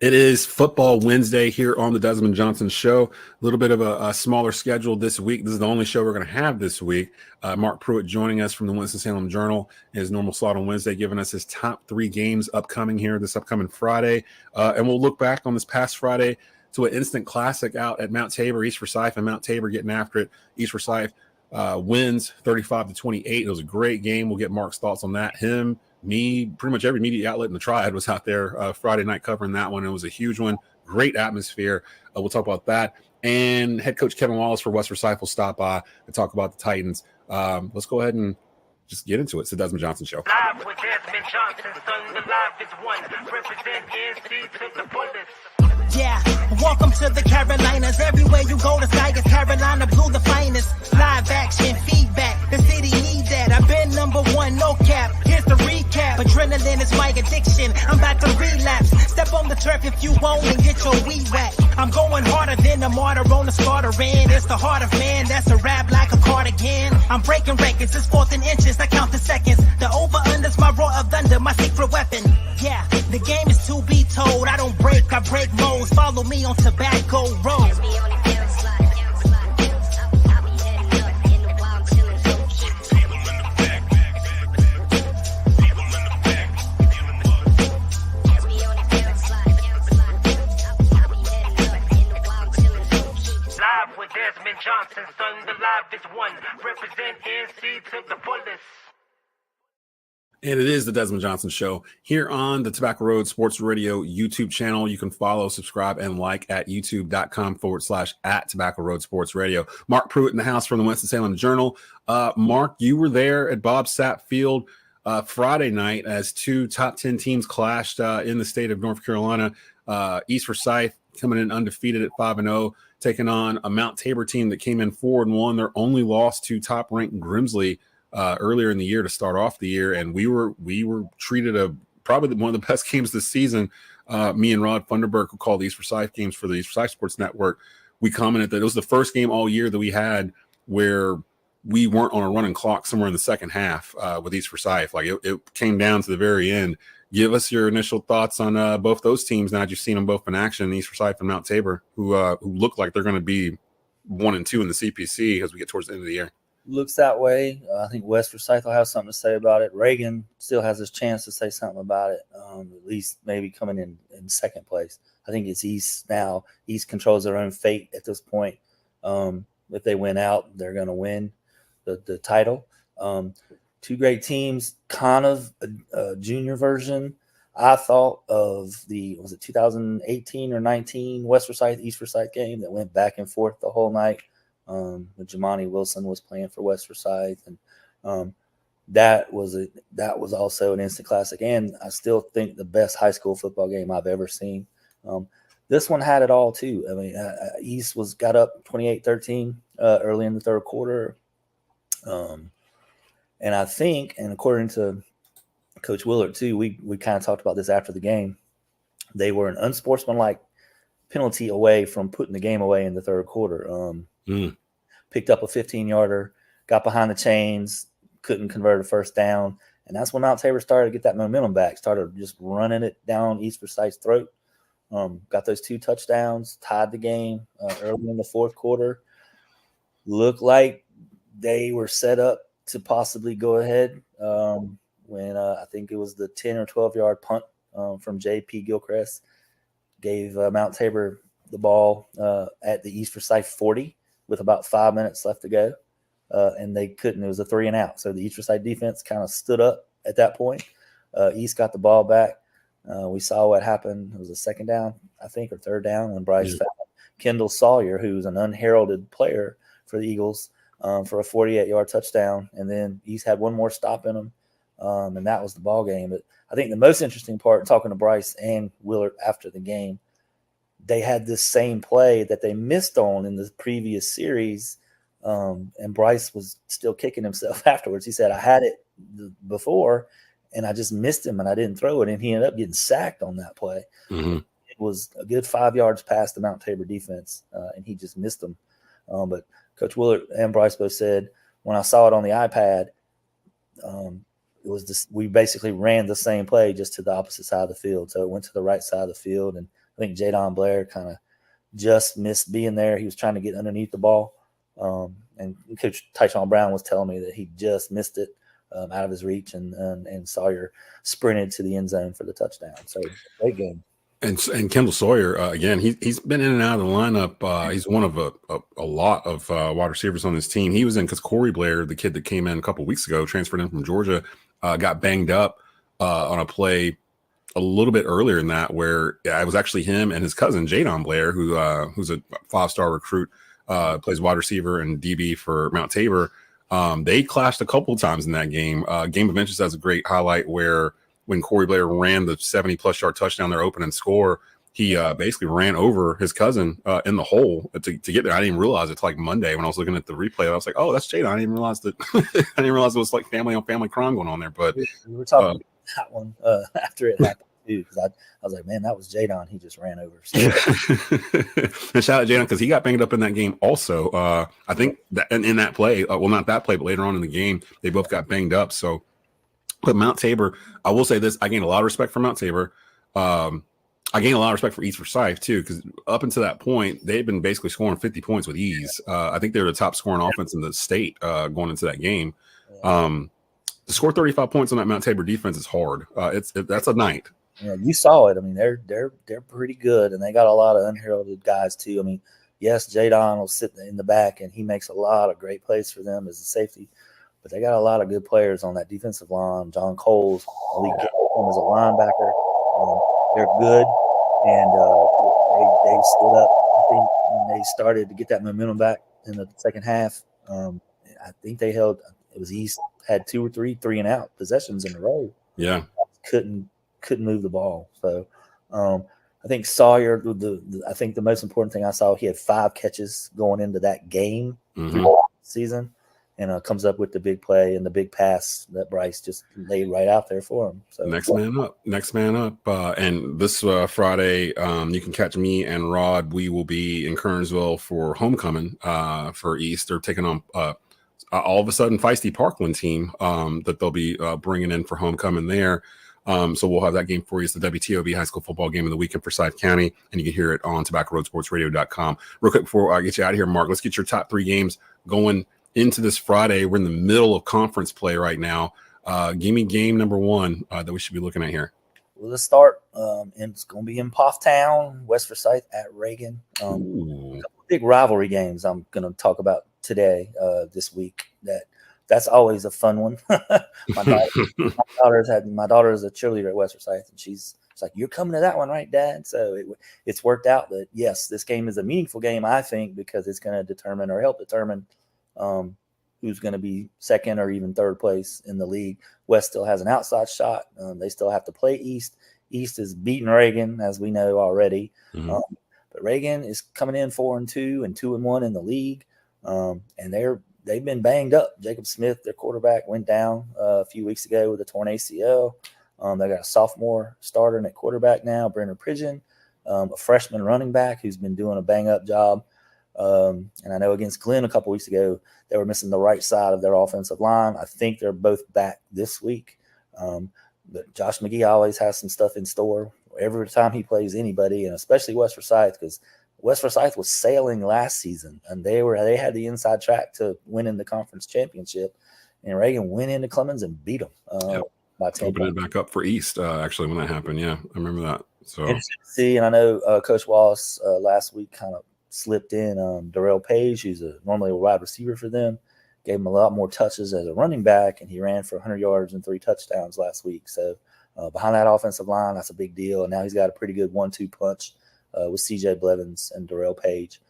It is Football Wednesday here on the Desmond Johnson Show. A little bit of a smaller schedule this week. This is the only show we're going to have this week. Marc Pruitt joining us from the Winston-Salem Journal, his normal slot on Wednesday, giving us his top 3 games upcoming here this upcoming Friday. And we'll look back on this past Friday to an instant classic out at Mount Tabor, East Forsyth, and Mount Tabor getting after it. East Forsyth wins 35-28. It was a great game. We'll get Marc's thoughts on that. Him, me, pretty much every media outlet in the Triad was out there Friday night covering that one. It was a huge one. Great atmosphere. We'll talk about that. And head coach Kevin Wallace for West Forsyth will stop by and talk about the Titans. Let's go ahead and just get into it. It's the Desmond Johnson Show. Live with Desmond Johnson, son, the live is one. Represent NC to the fullest. Yeah, welcome to the Carolinas. Everywhere you go, the sky is Carolina blue, the finest. Live action, feedback, the city needs that. I've been #1, no cap. Here's the recap. Adrenaline is my addiction. I'm about to relapse. Step on the turf if you won't and get your weed whacked. I'm going harder than a martyr on the starter end. It's the heart of man, that's a rap like a cardigan. I'm breaking records, it's 4th and inches. I count the seconds. The over-under's my roar of thunder, my secret weapon. Yeah, the game is to be told. I don't break, I break modes. Follow me on Tobacco Road. Live with Desmond Johnson, son, the live is one. Represent NC to the fullest. And it is the Desmond Johnson Show here on the Tobacco Road Sports Radio YouTube channel. You can follow, subscribe, and like at youtube.com/@Tobacco Road Sports Radio. Marc Pruitt in the house from the Winston-Salem Journal. Marc, you were there at Bob Sapp Field Friday night as 2 top 10 teams clashed in the state of North Carolina. East Forsyth coming in undefeated at 5-0, taking on a Mount Tabor team that came in 4-1. Their only loss to top-ranked Grimsley earlier in the year to start off the year, and we were treated probably one of the best games this season. Me and Rod Funderburk, who called the East Forsyth games for the East Forsyth Sports Network, we commented that it was the first game all year that we had where we weren't on a running clock somewhere in the second half with East Forsyth. Like it came down to the very end. Give us your initial thoughts on both those teams now that you've seen them both in action, East Forsyth and Mount Tabor, who look like they're going to be 1 and 2 in the CPC as we get towards the end of the year. Looks that way. I think West Forsyth will have something to say about it. Reagan still has his chance to say something about it, at least maybe coming in second place. I think it's East now. East controls their own fate at this point. If they win out, they're going to win the title. 2 great teams, kind of a junior version, I thought, of was it 2018 or 19 West Forsyth, East Forsyth game that went back and forth the whole night. Jamani Wilson was playing for West Forsyth, and that was also an instant classic. And I still think the best high school football game I've ever seen. This one had it all too. I mean, East got up 28-13 early in the third quarter, and I think, and according to Coach Willard too, we kind of talked about this after the game. They were an unsportsmanlike penalty away from putting the game away in the third quarter. Picked up a 15-yarder, got behind the chains, couldn't convert a first down. And that's when Mount Tabor started to get that momentum back, started just running it down East Forsyth's throat. Got those 2 touchdowns, tied the game early in the fourth quarter. Looked like they were set up to possibly go ahead when I think it was the 10 or 12-yard punt from J.P. Gilchrist gave Mount Tabor the ball at the East Forsyth 40 with about 5 minutes left to go, and they couldn't. It was a 3 and out. So the East Forsyth defense kind of stood up at that point. East got the ball back. We saw what happened. It was a second down, I think, or third down when Bryce found Kendall Sawyer, who's an unheralded player for the Eagles, for a 48-yard touchdown. And then East had one more stop in them, and that was the ball game. But I think the most interesting part, talking to Bryce and Willard after the game, they had this same play that they missed on in the previous series, and Bryce was still kicking himself afterwards. He said, I had it before, and I just missed him, and I didn't throw it, and he ended up getting sacked on that play. Mm-hmm. It was a good 5 yards past the Mount Tabor defense, and he just missed them. But Coach Willard and Bryce both said, when I saw it on the iPad, it was we basically ran the same play just to the opposite side of the field. So it went to the right side of the field, and I think Jadon Blair kind of just missed being there. He was trying to get underneath the ball. And Coach Tyshawn Brown was telling me that he just missed it out of his reach, and Sawyer sprinted to the end zone for the touchdown. So great game. And Kendall Sawyer, again, he's been in and out of the lineup. He's one of a lot of wide receivers on this team. He was in because Corey Blair, the kid that came in a couple of weeks ago, transferred in from Georgia, got banged up on a play a little bit earlier than that, where it was actually him and his cousin Jadon Blair, who's a 5-star recruit, plays wide receiver and DB for Mount Tabor. They clashed a couple of times in that game. Game of Inches has a great highlight where when Corey Blair ran the 70-plus yard touchdown, their opening score, he basically ran over his cousin in the hole to get there. I didn't even realize it like Monday when I was looking at the replay. I was like, "Oh, that's Jada." I didn't even realize that. I didn't realize it was like family on family crime going on there. But we were talking about that one after it happened too, because I was like, "Man, that was Jadon. He just ran over." So. And shout out Jadon because he got banged up in that game also. I think that in that play, well, not that play, but later on in the game, they both got banged up. So. But Mount Tabor, I will say this: I gained a lot of respect for Mount Tabor. I gained a lot of respect for East Forsyth too, because up until that point, they've been basically scoring 50 points with ease. I think they're the top scoring offense in the state going into that game. To score 35 points on that Mount Tabor defense is hard. That's a night. Yeah, you saw it. I mean, they're pretty good, and they got a lot of unheralded guys too. I mean, yes, Jadon will sit in the back, and he makes a lot of great plays for them as a safety. But they got a lot of good players on that defensive line. John Coles, elite as a linebacker. They're good, and they stood up. I think when they started to get that momentum back in the second half. I think they held. It was East had 2 or 3 and out possessions in a row. Yeah, couldn't move the ball. So I think Sawyer. I think the most important thing I saw, he had 5 catches going into that game season. And comes up with the big play and the big pass that Bryce just laid right out there for him. So next man up. And this Friday, you can catch me and Rod. We will be in Kernersville for homecoming for East. They're taking on all of a sudden feisty Parkland team that they'll be bringing in for homecoming there. So we'll have that game for you. It's the WTOB High School Football Game of the Week in Forsyth County, and you can hear it on TobaccoRoadSportsRadio.com. Real quick before I get you out of here, Mark, let's get your top 3 games going into this Friday. We're in the middle of conference play right now. Give me game number 1 that we should be looking at here. Well, let's start. And it's going to be in Pofftown, West Forsyth at Reagan. A couple big rivalry games I'm going to talk about today, this week. That's always a fun one. My daughter is a cheerleader at West Forsyth, and she's like, "You're coming to that one, right, Dad?" So it's worked out that yes, this game is a meaningful game, I think, because it's going to determine or help determine who's going to be second or even third place in the league. West still has an outside shot. They still have to play East. East is beating Reagan, as we know already. But Reagan is coming in 4-2 and 2-1 in the league. And they've been banged up. Jacob Smith, their quarterback, went down a few weeks ago with a torn ACL. They got a sophomore starter at quarterback now, Brenner Pridgeon, a freshman running back who's been doing a bang-up job. And I know against Glenn a couple weeks ago, they were missing the right side of their offensive line. I think they're both back this week. But Josh McGee always has some stuff in store every time he plays anybody, and especially West Forsyth, because West Forsyth was sailing last season, and they had the inside track to winning the conference championship. And Reagan went into Clemens and beat them. By 10 Opened it back up for East, actually, when that happened. Yeah, I remember that. So interesting to see, and I know Coach Wallace last week kind of slipped in Darrell Page, who's normally a wide receiver for them, gave him a lot more touches as a running back, and he ran for 100 yards and 3 touchdowns last week. So behind that offensive line, that's a big deal. And now he's got a pretty good 1-2 punch with C.J. Blevins and Darrell Page.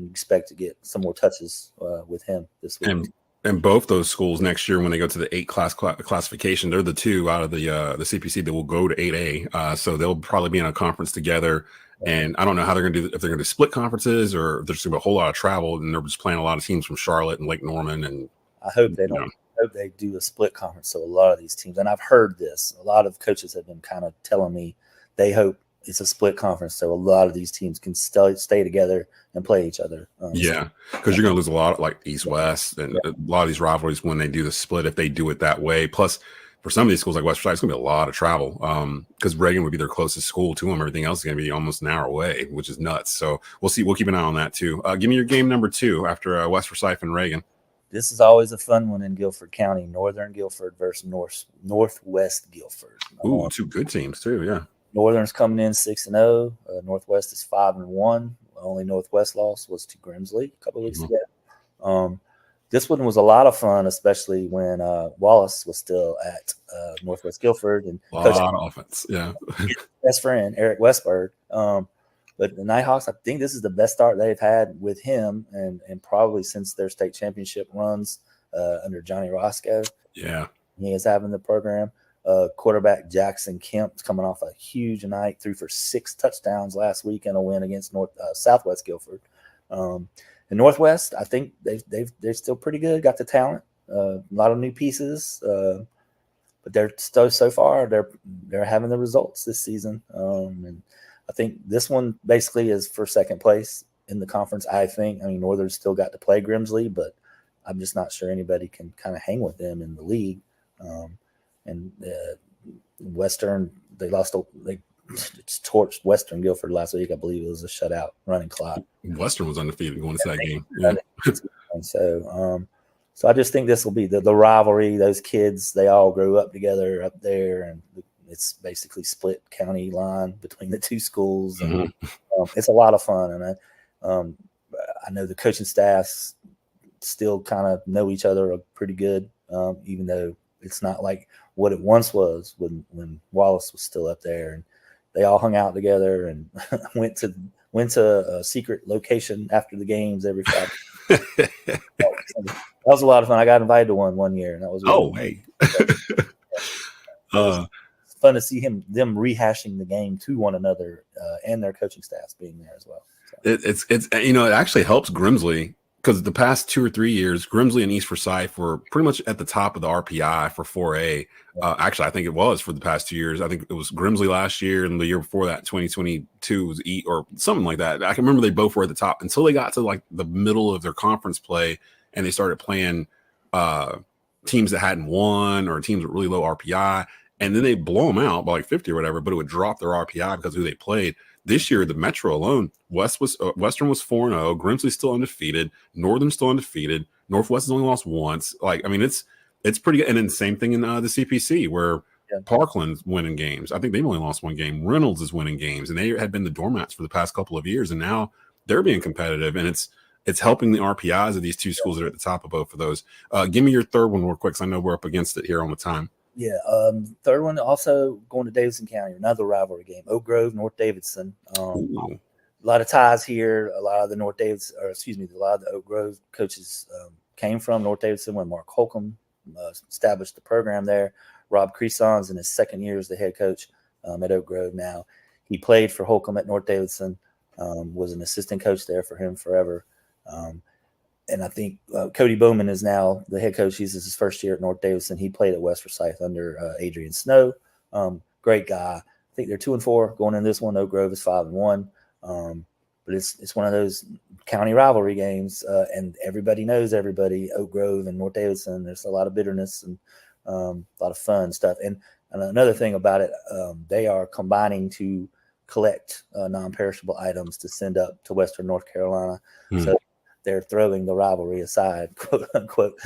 Expect to get some more touches with him this week. And both those schools next year, when they go to the 8 classification, they're the 2 out of the CPC that will go to 8A. So they'll probably be in a conference together. And I don't know how they're going to do, if they're going to split conferences or if there's going to be a whole lot of travel, and they're just playing a lot of teams from Charlotte and Lake Norman. And I hope they don't. I hope they do a split conference. So a lot of these teams, and I've heard this, a lot of coaches have been kind of telling me they hope it's a split conference, so a lot of these teams can still stay together and play each other. Yeah, because you're going to lose a lot of like East-West and a lot of these rivalries when they do the split, if they do it that way. Plus, for some of these schools like West Forsyth, it's going to be a lot of travel because Reagan would be their closest school to them. Everything else is going to be almost an hour away, which is nuts. So we'll see. We'll keep an eye on that too. Give me your game number 2 after West Forsyth and Reagan. This is always a fun one in Guilford County. Northern Guilford versus Northwest Guilford. Ooh, 2 good teams too. Yeah. Northern's coming in 6-0. Northwest is 5-1. Only Northwest loss was to Grimsley a couple of weeks ago. This one was a lot of fun, especially when Wallace was still at Northwest Guilford and a lot of offense. Yeah, his best friend Eric Westberg. But the Nighthawks, I think this is the best start they've had with him, and probably since their state championship runs under Johnny Roscoe. Yeah, he is having the program. Quarterback Jackson Kemp's coming off a huge night, threw for 6 touchdowns last week in a win against Southwest Guilford. And Northwest, I think they're still pretty good. Got the talent, a lot of new pieces, but they're so far they're having the results this season. And I think this one basically is for second place in the conference. I mean, Northern's still got to play Grimsley, but I'm just not sure anybody can kind of hang with them in the league. And Western, they torched Western Guilford last week. I believe it was a shutout running clock. Western was undefeated going into that game. Yeah. And so I just think this will be the rivalry. Those kids, they all grew up together up there, and it's basically split county line between the 2 schools. And it's a lot of fun. And I know the coaching staffs still kind of know each other pretty good, even though it's not like what it once was when Wallace was still up there. And they all hung out together and went to a secret location after the games every Friday. That was a lot of fun. I got invited to one year, and that was hey. It's fun to see them rehashing the game to one another, and their coaching staffs being there as well. So. It's it actually helps Grimsley because the past 2 or 3 years, Grimsley and East Forsyth were pretty much at the top of the RPI for 4A. Actually, I think it was for the past 2 years. I think it was Grimsley last year, and the year before that, 2022, was or something like that. I can remember they both were at the top until they got to like the middle of their conference play, and they started playing teams that hadn't won or teams with really low RPI, and then they blow them out by like 50 or whatever. But it would drop their RPI because of who they played. This year, the Metro alone, Western was 4-0. Grimsley's still undefeated. Northern's still undefeated. Northwest has only lost once. It's pretty good. And then same thing in the CPC where Parkland's winning games. I think they've only lost 1 game. Reynolds is winning games, and they had been the doormats for the past couple of years, and now they're being competitive, and it's helping the RPIs of these 2 schools that are at the top of both of those. Give me your third one real quick, because I know we're up against it here on the time. Yeah, third one also going to Davidson County, another rivalry game. Oak Grove, North Davidson. A lot of ties here. A lot of the Oak Grove coaches came from North Davidson when Marc Holcomb established the program there. Rob Creson's in his second year as the head coach at Oak Grove now. He played for Holcomb at North Davidson, was an assistant coach there for him forever. And I think Cody Bowman is now the head coach. He's his first year at North Davidson. He played at West Forsyth under Adrian Snow. Great guy. I think they're 2-4 going in this one. Oak Grove is 5-1. But it's one of those county rivalry games, and everybody knows everybody. Oak Grove and North Davidson. There's a lot of bitterness and a lot of fun stuff. And another thing about it, they are combining to collect non-perishable items to send up to Western North Carolina. So they're throwing the rivalry aside, quote unquote.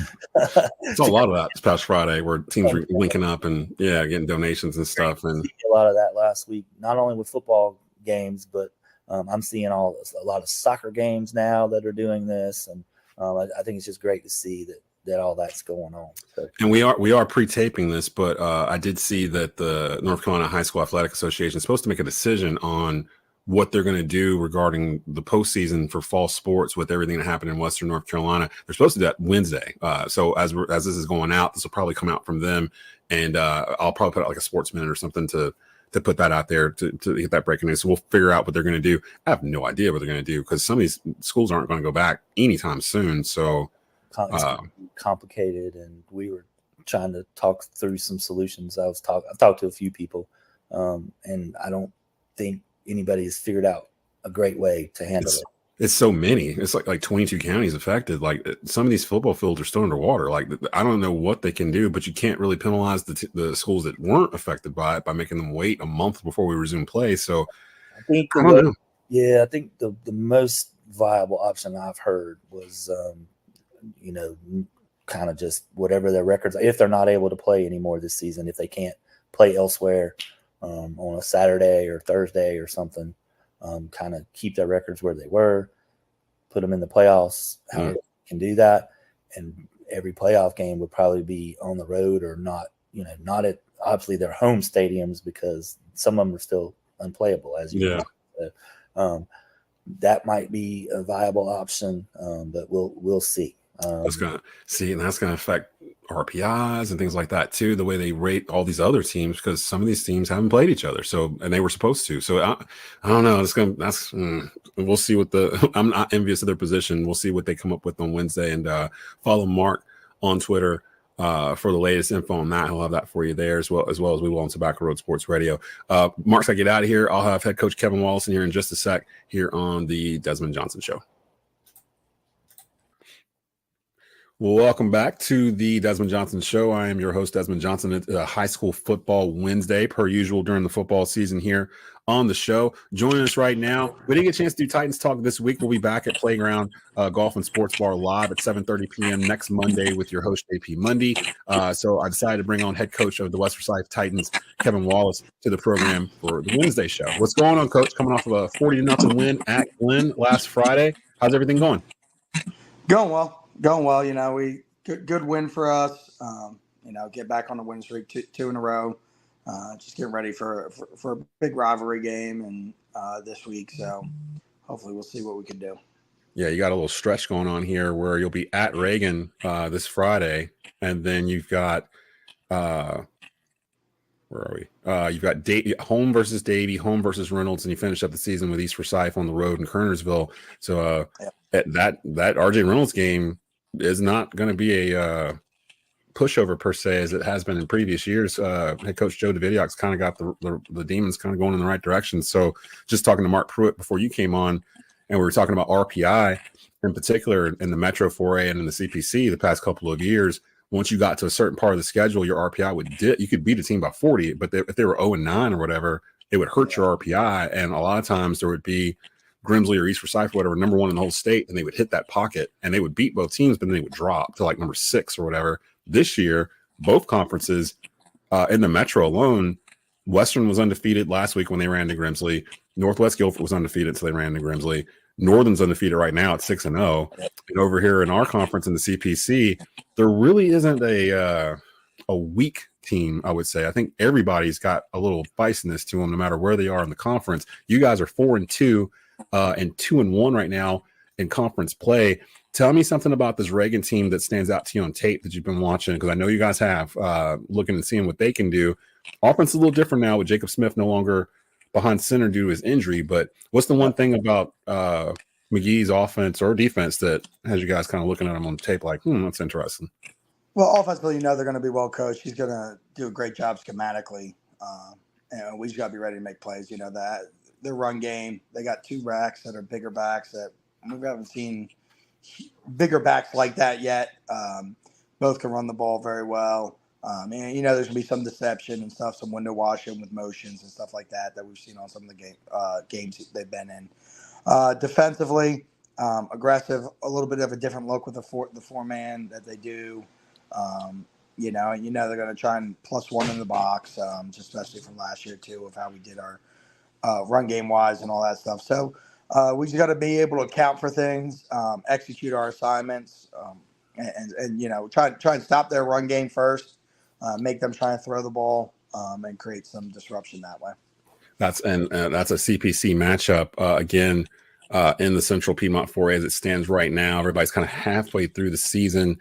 It's a lot of that this past Friday where teams were linking up and getting donations and stuff. And a lot of that last week, not only with football games, but I'm seeing a lot of soccer games now that are doing this. And I think it's just great to see that all that's going on. So. And we are pre-taping this, but I did see that the North Carolina High School Athletic Association is supposed to make a decision on what they're going to do regarding the postseason for fall sports with everything that happened in Western North Carolina. They're supposed to do that Wednesday. So as this is going out, this will probably come out from them, and I'll probably put out like a Sports Minute or something to put that out there to get that breaking news. So we'll figure out what they're going to do. I have no idea what they're going to do because some of these schools aren't going to go back anytime soon. So it's complicated, and we were trying to talk through some solutions. I've talked to a few people, and I don't think anybody has figured out a great way to handle it. It's so many. It's like 22 counties affected. Like some of these football fields are still underwater. Like I don't know what they can do, but you can't really penalize the schools that weren't affected by it by making them wait a month before we resume play. So I think I don't know. Yeah, I think the most viable option I've heard was, kind of just whatever their records. If they're not able to play anymore this season, if they can't play elsewhere on a Saturday or Thursday or something. Kind of keep their records where they were, put them in the playoffs, however you can do that. And every playoff game would probably be on the road or not at obviously their home stadiums because some of them are still unplayable, as you know. That might be a viable option, but we'll see. That's gonna affect RPIs and things like that too. The way they rate all these other teams, because some of these teams haven't played each other, and they were supposed to. So I don't know. We'll see what I'm not envious of their position. We'll see what they come up with on Wednesday, and follow Marc on Twitter for the latest info on that. He'll have that for you there as well as we will on Tobacco Road Sports Radio. Marc's got to get out of here. I'll have head coach Kevin Wallace in here in just a sec here on the Desmond Johnson Show. Well, welcome back to the Desmond Johnson Show. I am your host, Desmond Johnson. It's High School Football Wednesday, per usual during the football season here on the show. Joining us right now, we didn't get a chance to do Titans Talk this week. We'll be back at Playground Golf and Sports Bar live at 7:30 p.m. next Monday with your host, JP Mundy. So I decided to bring on head coach of the West Forsyth Titans, Kevin Wallace, to the program for the Wednesday show. What's going on, Coach? Coming off of a 40-0 win at Glenn last Friday. How's everything going? Going well. We good win for us. Get back on the win streak, two in a row. Just getting ready for a big rivalry game and this week. So hopefully we'll see what we can do. Yeah, you got a little stretch going on here where you'll be at Reagan this Friday, and then you've got where are we? You've got home versus Davie, home versus Reynolds, and you finish up the season with East Forsyth on the road in Kernersville. So that RJ Reynolds game is not going to be a pushover per se as it has been in previous years. Head coach Joe Davidiak's kind of got the Demons kind of going in the right direction. So just talking to Marc Pruitt before you came on, and we were talking about RPI in particular in the Metro 4A and in the CPC the past couple of years. Once you got to a certain part of the schedule, your RPI would dip. You could beat a team by 40, but if they were 0-9 or whatever, it would hurt your RPI. And a lot of times there would be Grimsley or East Forsyth, whatever, number one in the whole state, and they would hit that pocket and they would beat both teams, but then they would drop to like number 6 or whatever. This year, both conferences in the Metro alone, Western was undefeated last week when they ran to Grimsley. Northwest Guilford was undefeated until they ran to Grimsley. Northern's undefeated right now at 6-0. And over here in our conference in the CPC, there really isn't a weak team, I would say. I think everybody's got a little feistiness to them no matter where they are in the conference. You guys are 4-2 and 2-1 right now in conference play. Tell me something about this Reagan team that stands out to you on tape that you've been watching, because I know you guys have, looking and seeing what they can do. Offense is a little different now with Jacob Smith no longer behind center due to his injury, but what's the one thing about McGee's offense or defense that has you guys kind of looking at him on tape like, that's interesting? Well, offensively, they're going to be well coached. He's going to do a great job schematically. And we just got to be ready to make plays. That their run game, they got 2 backs that are bigger backs that we haven't seen bigger backs like that yet. Both can run the ball very well. And there's going to be some deception and stuff, some window washing with motions and stuff like that we've seen on some of the games they've been in. Defensively, aggressive, a little bit of a different look with the 4-man that they do. They're going to try and +1 in the box, just especially from last year too, of how we did our run game wise and all that stuff. So we just got to be able to account for things, execute our assignments, and try and stop their run game first, make them try and throw the ball, and create some disruption that way. That's a CPC matchup again in the Central Piedmont 4A as it stands right now. Everybody's kind of halfway through the season.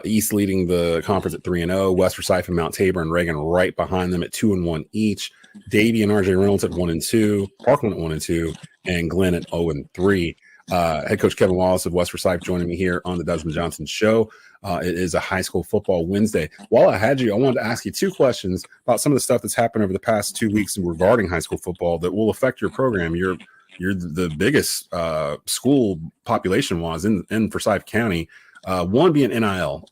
East leading the conference at 3-0, West Forsyth and Mount Tabor and Reagan right behind them at 2-1 each. Davie and RJ Reynolds at 1-2, Parkland at 1-2, and Glenn at 0-3. Head coach Kevin Wallace of West Forsyth joining me here on the Desmond Johnson Show. It is a high school football Wednesday. While I had you, I wanted to ask you 2 questions about some of the stuff that's happened over the past 2 weeks regarding high school football that will affect your program. You're you're the biggest school population wise in Forsyth County. One being NIL.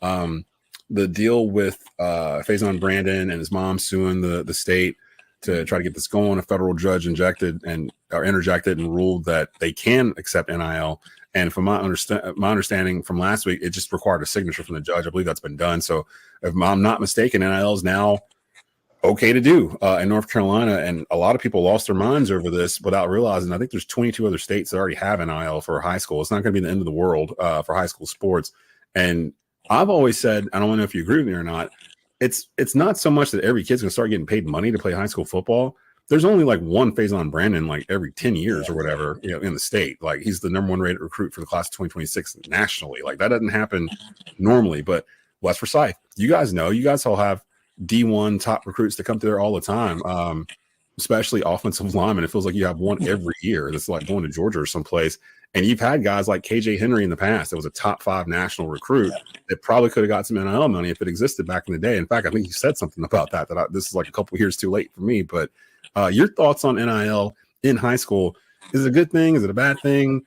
The deal with Faison Brandon and his mom suing the state to try to get this going. A federal judge interjected and ruled that they can accept NIL. And from my understanding from last week, it just required a signature from the judge. I believe that's been done. So if I'm not mistaken, NIL is now okay to do in North Carolina. And a lot of people lost their minds over this without realizing. I think there's 22 other states that already have NIL for high school. It's not going to be the end of the world for high school sports. And I've always said, I don't know if you agree with me or not, it's not so much that every kid's going to start getting paid money to play high school football. There's only like one Faison Brandon like every 10 years or whatever, in the state. Like he's the number one rated recruit for the class of 2026 nationally. Like that doesn't happen normally. But West Forsyth, you guys all have D1 top recruits that come through there all the time, especially offensive linemen. It feels like you have one every year. That's like going to Georgia or someplace. And you've had guys like KJ Henry in the past that was a top 5 national recruit that probably could have got some NIL money if it existed back in the day. In fact, I think you said something about that this is like a couple years too late for me. But your thoughts on NIL in high school? Is it a good thing? Is it a bad thing?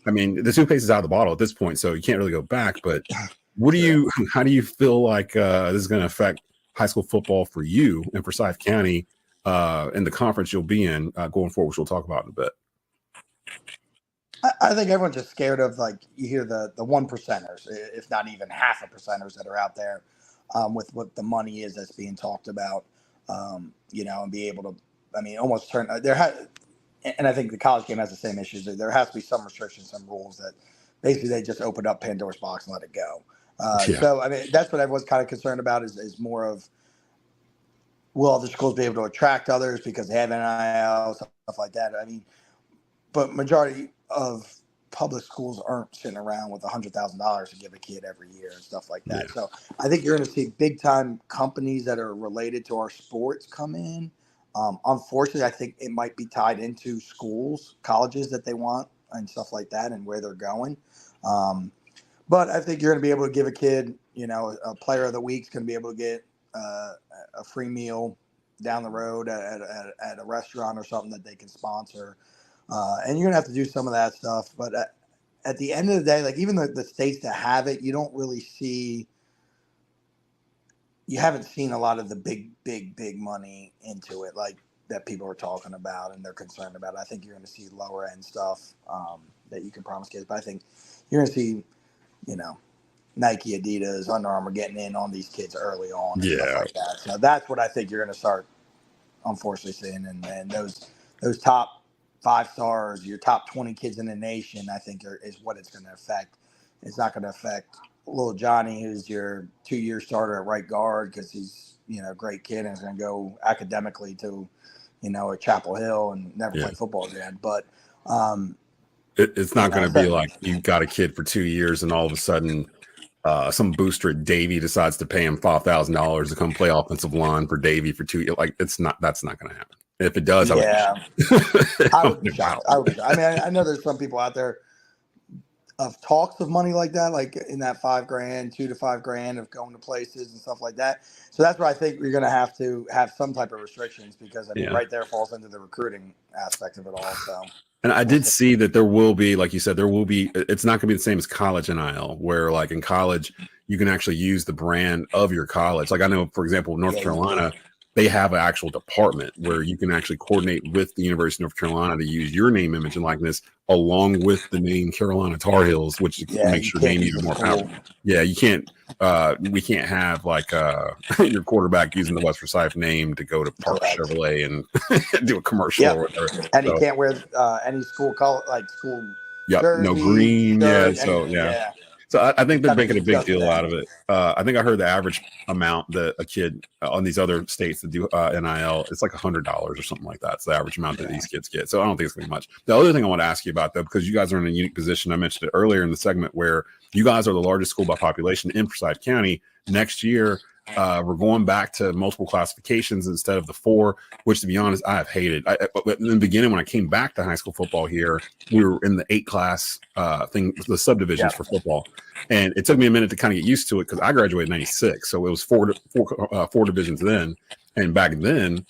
I mean, the toothpaste is out of the bottle at this point, so you can't really go back. But how do you feel like this is going to affect high school football for you in Forsyth County and the conference you'll be in going forward, which we'll talk about in a bit? I think everyone's just scared of, like, you hear the 1%ers, if not even half a percenters that are out there with what the money is that's being talked about, and be able to, almost turn and I think the college game has the same issues. There has to be some restrictions, some rules that basically they just opened up Pandora's box and let it go. So, that's what everyone's kind of concerned about is more of, will other schools be able to attract others because they have NIL, stuff like that. But majority of public schools aren't sitting around with $100,000 to give a kid every year and stuff like that. Yeah. So I think you're going to see big time companies that are related to our sports come in. Unfortunately, I think it might be tied into schools, colleges that they want and stuff like that and where they're going. But I think you're going to be able to give a kid, a player of the week is going to be able to get a free meal down the road at a restaurant or something that they can sponsor. And you're going to have to do some of that stuff. But at the end of the day, like even the states that have it, you don't really see – you haven't seen a lot of the big money into it like that people are talking about and they're concerned about. I think you're going to see lower end stuff that you can promise kids. But I think you're going to see, Nike, Adidas, Under Armour getting in on these kids early on and stuff like that. So that's what I think you're going to start, unfortunately, seeing. And those top 5 stars, your top 20 kids in the nation, I think is what it's going to affect. It's not going to affect little Johnny, who's your 2-year starter at right guard because he's, a great kid and is going to go academically to, a Chapel Hill and never play football again. But it's not going to be like you got a kid for 2 years and all of a sudden some booster at Davie decides to pay him $5,000 to come play offensive line for Davie for 2 years. Like that's not going to happen. If it does, I would be shocked. I know there's some people out there of talks of money like that, like in that $5,000, $2,000 to $5,000 of going to places and stuff like that. So that's where I think you're going to have some type of restrictions because right there falls into the recruiting aspect of it all. So. And I did see that there will be, like you said, it's not going to be the same as college NIL, where like in college, you can actually use the brand of your college. Like I know, for example, North Carolina, they have an actual department where you can actually coordinate with the University of North Carolina to use your name, image, and likeness along with the name Carolina Tar Heels, which makes your name even more powerful. Yeah, you can't. We can't have like your quarterback using the West Forsyth name to go to Park Chevrolet and do a commercial or whatever. And he can't wear any school color, like school. Yep, no green. So I think they're making a big deal out of it. I think I heard the average amount that a kid on these other states that do NIL, it's like $100 or something like that. It's the average amount that these kids get. So I don't think it's going to be much. The other thing I want to ask you about, though, because you guys are in a unique position, I mentioned it earlier in the segment where you guys are the largest school by population in Forsyth County. Next year, we're going back to multiple classifications instead of the 4, which, to be honest, I have hated. In the beginning, when I came back to high school football here, we were in the 8-class thing, the subdivisions for football. And it took me a minute to kind of get used to it because I graduated in 96. So it was four divisions then. And back then,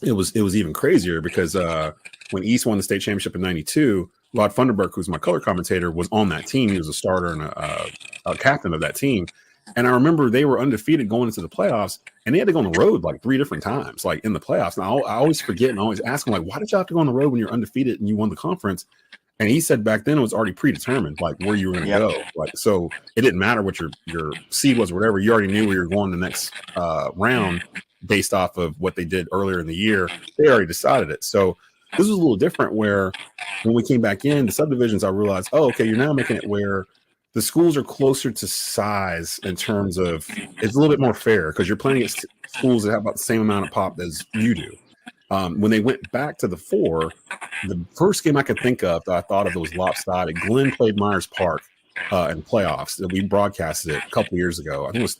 it was even crazier because when East won the state championship in '92, Rod Funderburk, who's my color commentator, was on that team. He was a starter and a captain of that team. And I remember they were undefeated going into the playoffs, and they had to go on the road like 3 different times, like in the playoffs. And I always forget and I always ask him, like, why did you have to go on the road when you're undefeated and you won the conference? And he said back then it was already predetermined, like where you were going to go. Like, so it didn't matter what your seed was or whatever. You already knew where you were going the next round based off of what they did earlier in the year. They already decided it. So this was a little different where when we came back in, the subdivisions, I realized, oh, okay, you're now making it where the schools are closer to size in terms of it's a little bit more fair because you're playing against schools that have about the same amount of pop as you do. When they went back to the 4, the first game I could think of that I thought of that was lopsided, Glenn played Myers Park in playoffs. We broadcasted it a couple years ago. I think it was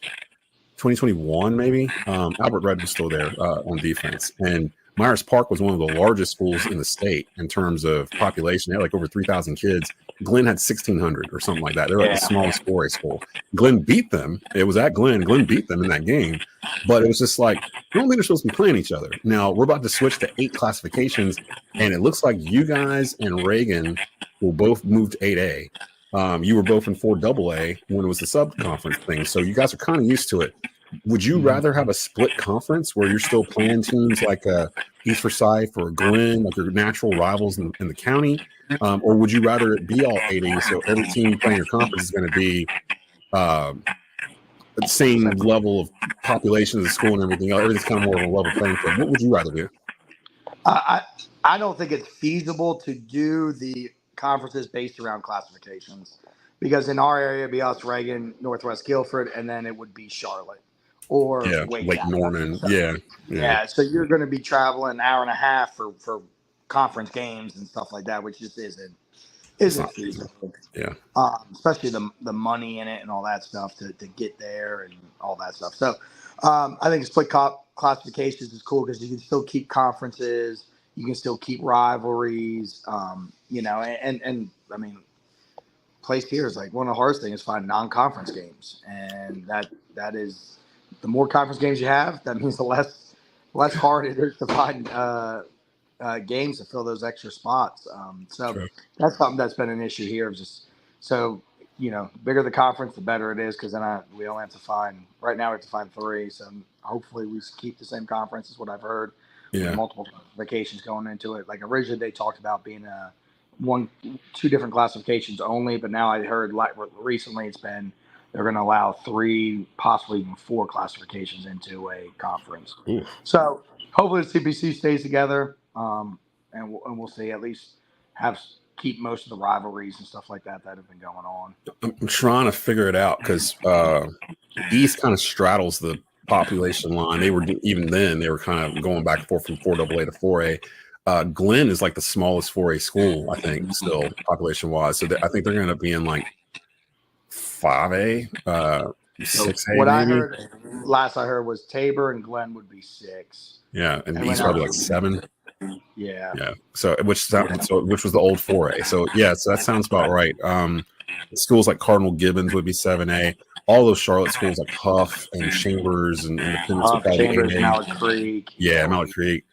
2021, maybe. Albert Red was still there on defense. And Myers Park was one of the largest schools in the state in terms of population. They had like over 3,000 kids. Glenn had 1,600 or something like that. They were like the smallest 4A school. Glenn beat them. It was at Glenn. Glenn beat them in that game. But it was just like, I don't think they're supposed to be playing each other. Now, we're about to switch to 8 classifications, and it looks like you guys and Reagan will both move to 8A. You were both in 4AA when it was the sub-conference thing, so you guys are kind of used to it. Would you rather have a split conference where you're still playing teams like East Forsyth or Glenn, like your natural rivals in the county, or would you rather it be all 8A, so every team playing your conference is going to be the same level of population of the school and everything else? Everything's kind of more of a level playing field. What would you rather do? I don't think it's feasible to do the conferences based around classifications because in our area it'd be us, Reagan, Northwest Guilford, and then it would be Charlotte or Lake Norman. So, yeah. So you're going to be traveling an hour and a half for conference games and stuff like that, which just isn't feasible. Yeah. Especially the money in it and all that stuff to get there and all that stuff. So I think split classifications is cool because you can still keep conferences, you can still keep rivalries, and I mean, place here is like one of the hardest things is finding non-conference games, and that is the more conference games you have, that means the less hard it is to find games to fill those extra spots. So that's something that's been an issue here. Just so bigger the conference, the better it is, because then we only have to find. Right now, we have to find 3. So hopefully, we keep the same conference. Is what I've heard. Yeah. With multiple classifications going into it. Like originally, they talked about being 2 different classifications only, but now I heard like recently it's been they're going to allow 3, possibly even 4 classifications into a conference. Ooh. So hopefully the CPC stays together, and we'll see. At least keep most of the rivalries and stuff like that have been going on. I'm trying to figure it out because East kind of straddles the population line. They were kind of going back and forth from 4AA to 4A. Glenn is like the smallest 4A school, I think, still population wise. So I think they're going to be in like 5A, 6A. What maybe? I heard was Tabor and Glenn would be 6. Yeah, and East probably like 7. Yeah. So which was the old 4A. So so that sounds about right. Schools like Cardinal Gibbons would be 7A. All those Charlotte schools like Huff and Chambers and Independence would probably Chambers, Mallard Creek. Yeah, Mallard Creek.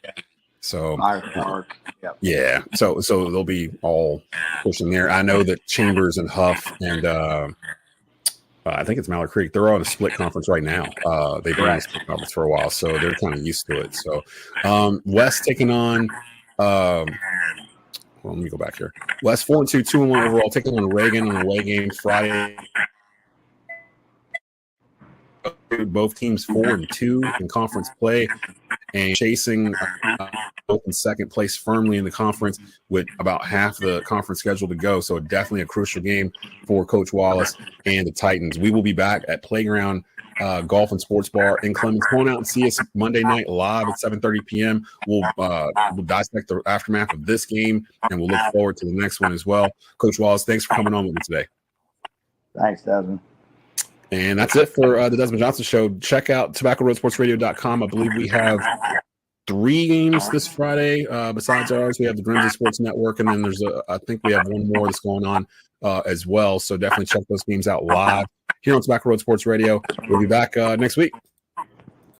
So Marc. Yeah. So they'll be all pushing there. I know that Chambers and Huff and I think it's Mallard Creek. They're on a split conference right now. They've been on a split conference for a while, so they're kind of used to it. So West taking on let me go back here. West 4-2, 2-1 overall, taking on Reagan on a away game Friday. Both teams 4-2 in conference play and chasing both in second place firmly in the conference with about half the conference schedule to go. So definitely a crucial game for Coach Wallace and the Titans. We will be back at Playground Golf and Sports Bar in Clemens. Come on out and see us Monday night live at 7:30 p.m. We'll dissect the aftermath of this game, and we'll look forward to the next one as well. Coach Wallace, thanks for coming on with me today. Thanks, Desmond. And that's it for the Desmond Johnson Show. Check out tobaccoroadsportsradio.com. I believe we have 3 games this Friday. Besides ours, we have the Grimsley Sports Network, and then I think we have one more that's going on as well. So definitely check those games out live here on Tobacco Road Sports Radio. We'll be back next week.